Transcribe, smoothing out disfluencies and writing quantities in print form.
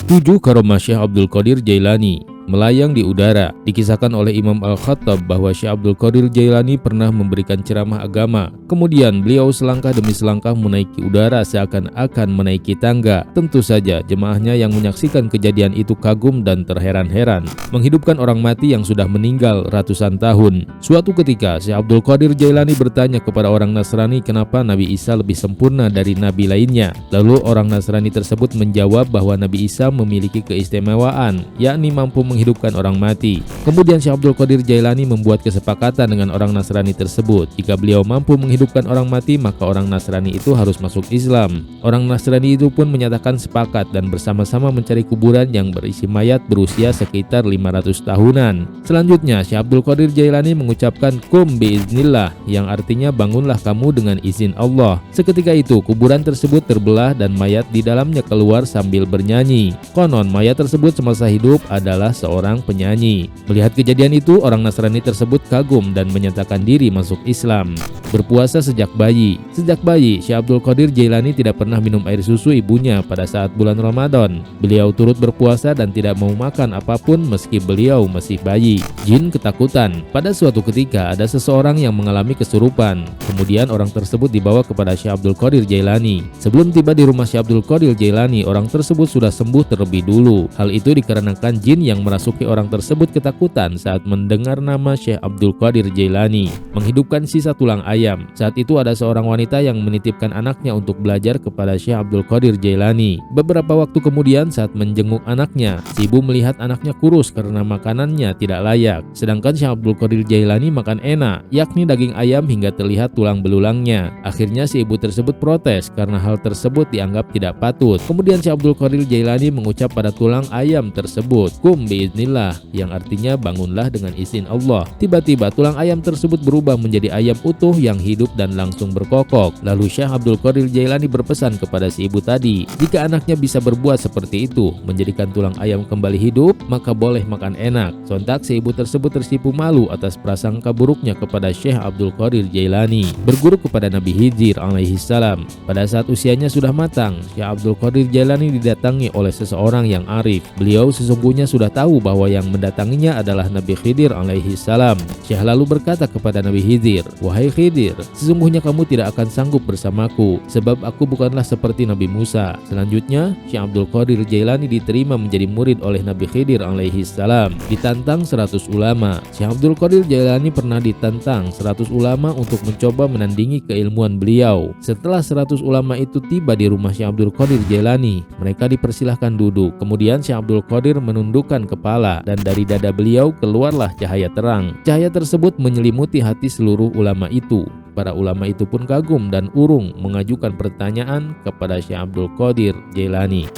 7 Karomah Syekh Abdul Qadir Jailani. Melayang di udara. Dikisahkan oleh Imam Al-Khattab bahwa Syekh Abdul Qadir Jailani pernah memberikan ceramah agama. Kemudian beliau selangkah demi selangkah menaiki udara seakan-akan menaiki tangga. Tentu saja jemaahnya yang menyaksikan kejadian itu kagum dan terheran-heran. Menghidupkan orang mati yang sudah meninggal ratusan tahun. Suatu ketika Syekh Abdul Qadir Jailani bertanya kepada orang Nasrani kenapa Nabi Isa lebih sempurna dari nabi lainnya. Lalu orang Nasrani tersebut menjawab bahwa Nabi Isa memiliki keistimewaan, yakni mampu menghidupkan orang mati. Kemudian Syekh Abdul Qadir Jailani membuat kesepakatan dengan orang Nasrani tersebut. Jika beliau mampu menghidupkan orang mati, maka orang Nasrani itu harus masuk Islam. Orang Nasrani itu pun menyatakan sepakat dan bersama-sama mencari kuburan yang berisi mayat berusia sekitar 500 tahunan. Selanjutnya Syekh Abdul Qadir Jailani mengucapkan kum biiznillah, yang artinya bangunlah kamu dengan izin Allah. Seketika itu kuburan tersebut terbelah dan mayat di dalamnya keluar sambil bernyanyi. Konon mayat tersebut semasa hidup adalah seorang penyanyi. Melihat kejadian itu, orang Nasrani tersebut kagum dan menyatakan diri masuk Islam. Berpuasa sejak bayi. Sejak bayi, Syekh Abdul Qadir Jailani tidak pernah minum air susu ibunya pada saat bulan Ramadan. Beliau turut berpuasa dan tidak mau makan apapun meski beliau masih bayi. Jin ketakutan. Pada suatu ketika ada seseorang yang mengalami kesurupan. Kemudian orang tersebut dibawa kepada Syekh Abdul Qadir Jailani. Sebelum tiba di rumah Syekh Abdul Qadir Jailani, orang tersebut sudah sembuh terlebih dulu. Hal itu dikarenakan jin yang merasuki orang tersebut ketakutan saat mendengar nama Syekh Abdul Qadir Jailani. Menghidupkan sisa tulang ayam. Saat itu ada seorang wanita yang menitipkan anaknya untuk belajar kepada Syekh Abdul Qadir Jailani. Beberapa waktu kemudian saat menjenguk anaknya, si ibu melihat anaknya kurus karena makanannya tidak layak. Sedangkan Syekh Abdul Qadir Jailani makan enak, yakni daging ayam hingga terlihat tulang belulangnya. Akhirnya si ibu tersebut protes karena hal tersebut dianggap tidak patut. Kemudian Syekh Abdul Qadir Jailani mengucap pada tulang ayam tersebut, kum biiznillah, yang artinya bangunlah dengan izin Allah. Tiba-tiba tulang ayam tersebut berubah menjadi ayam utuh yang hidup dan langsung berkokok. Lalu Syekh Abdul Qadir Jailani berpesan kepada si ibu tadi, jika anaknya bisa berbuat seperti itu, menjadikan tulang ayam kembali hidup, maka boleh makan enak. Sontak si ibu tersebut tersipu malu atas prasangka buruknya kepada Syekh Abdul Qadir Jailani. Berguru kepada Nabi Khidir alaihi salam. Pada saat usianya sudah matang, Syekh Abdul Qadir Jailani didatangi oleh seseorang yang arif. Beliau sesungguhnya sudah tahu bahwa yang mendatanginya adalah Nabi Khidir alaihi salam. Syekh lalu berkata kepada Nabi Khidir, "Wahai Khidir, sesungguhnya kamu tidak akan sanggup bersamaku, sebab aku bukanlah seperti Nabi Musa." Selanjutnya, Syekh Abdul Qadir Jailani diterima menjadi murid oleh Nabi Khidir alaihi salam. Ditantang 100 ulama. Syekh Abdul Qadir Jailani pernah ditantang 100 ulama untuk mencoba menandingi keilmuan beliau. Setelah 100 ulama itu tiba di rumah Syekh Abdul Qadir Jailani, mereka dipersilahkan duduk. Kemudian Syekh Abdul Qadir menundukkan kepala dan dari dada beliau keluarlah cahaya terang. Cahaya tersebut menyelimuti hati seluruh ulama itu. Para ulama itu pun kagum dan urung mengajukan pertanyaan kepada Syekh Abdul Qadir Jailani.